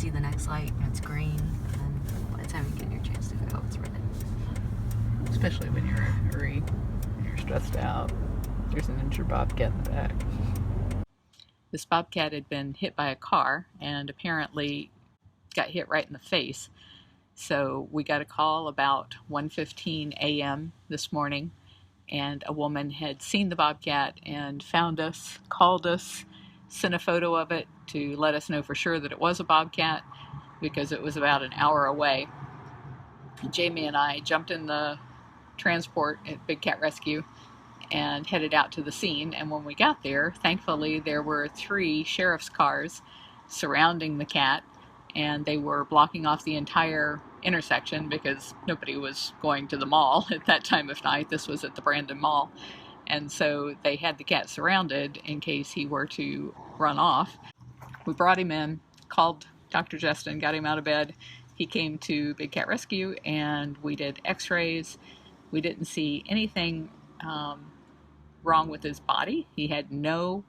see the next light and it's green, and then by the time you get your chance to go, it's red. Especially when you're in a hurry, when you're stressed out. There's an injured bobcat in the back. This bobcat had been hit by a car and apparently got hit right in the face. So we got a call about 1:15 a.m. this morning, and a woman had seen the bobcat and found us, called us, sent a photo of it to let us know for sure that it was a bobcat because it was about an hour away. Jamie and I jumped in the transport at Big Cat Rescue and headed out to the scene, and when we got there, thankfully there were 3 sheriff's cars surrounding the cat, and they were blocking off the entire intersection because nobody was going to the mall at that time of night. This was at the Brandon Mall, and so they had the cat surrounded in case he were to run off. We brought him in, called Dr. Justin, got him out of bed. He came to Big Cat Rescue and we did x-rays. We didn't see anything wrong with his body. He had no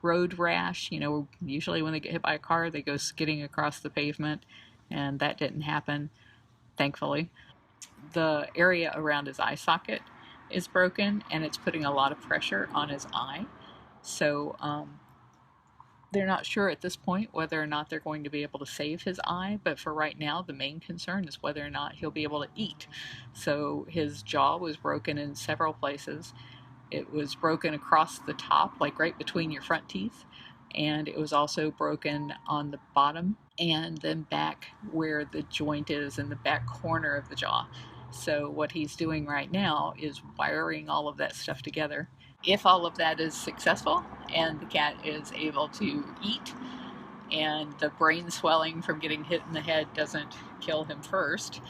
road rash. You know, usually when they get hit by a car, they go skidding across the pavement, and that didn't happen, thankfully. The area around his eye socket is broken, and it's putting a lot of pressure on his eye. So they're not sure at this point whether or not they're going to be able to save his eye, but for right now, the main concern is whether or not he'll be able to eat. So his jaw was broken in several places. It was broken across the top, like right between your front teeth, and it was also broken on the bottom and then back where the joint is in the back corner of the jaw. So what he's doing right now is wiring all of that stuff together. If all of that is successful and the cat is able to eat and the brain swelling from getting hit in the head doesn't kill him first,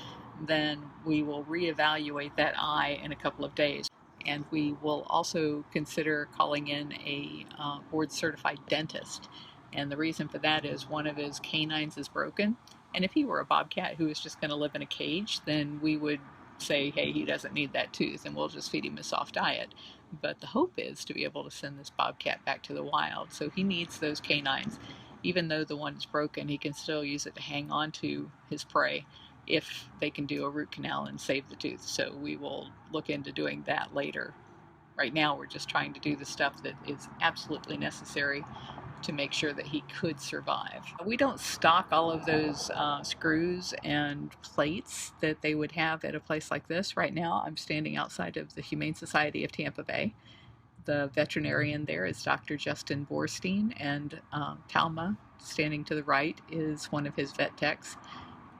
then we will reevaluate that eye in a couple of days. And we will also consider calling in a board-certified dentist. And the reason for that is one of his canines is broken. And if he were a bobcat who was just going to live in a cage, then we would say, hey, he doesn't need that tooth, and we'll just feed him a soft diet. But the hope is to be able to send this bobcat back to the wild. So he needs those canines. Even though the one is broken, he can still use it to hang on to his prey if they can do a root canal and save the tooth. So we will look into doing that later. Right now we're just trying to do the stuff that is absolutely necessary to make sure that he could survive. We don't stock all of those screws and plates that they would have at a place like this. Right now I'm standing outside of the Humane Society of Tampa Bay. The veterinarian there is Dr. Justin Borstein, and Talma, standing to the right, is one of his vet techs.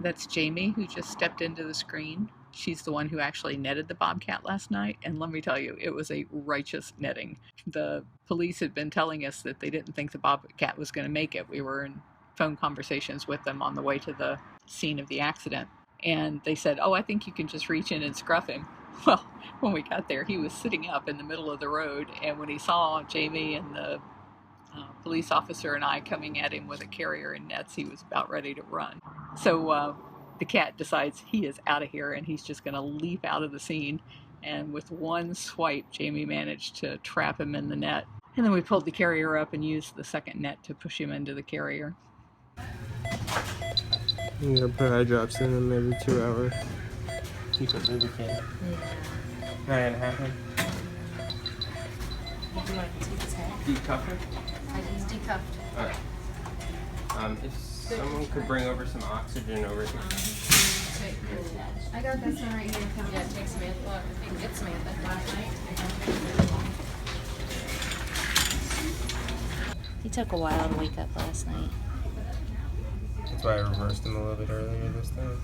That's Jamie, who just stepped into the screen. She's the one who actually netted the bobcat last night, and let me tell you, it was a righteous netting. The police had been telling us that they didn't think the bobcat was going to make it. We were in phone conversations with them on the way to the scene of the accident, and they said, oh, I think you can just reach in and scruff him. Well, when we got there, he was sitting up in the middle of the road, and when he saw Jamie and the police officer and I coming at him with a carrier and nets, he was about ready to run. So the cat decides he is out of here and he's just going to leap out of the scene. And with one swipe, Jamie managed to trap him in the net. And then we pulled the carrier up and used the second net to push him into the carrier. I'm gonna put eye drops in him every 2 hours. Keep it lubricated. Yeah. 9.5. Would you like to take his head? Decuff him? He's decuffed. Alright. If someone could bring over some oxygen over here. I got this one right here. Yeah, take Samantha. I think it's Samantha last night. He took a while to wake up last night. That's why I reversed him a little bit earlier this time.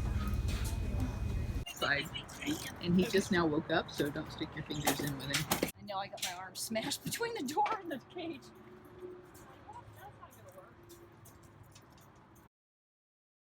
And he just now woke up, so don't stick your fingers in with him. I know I got my arm smashed between the door and the cage.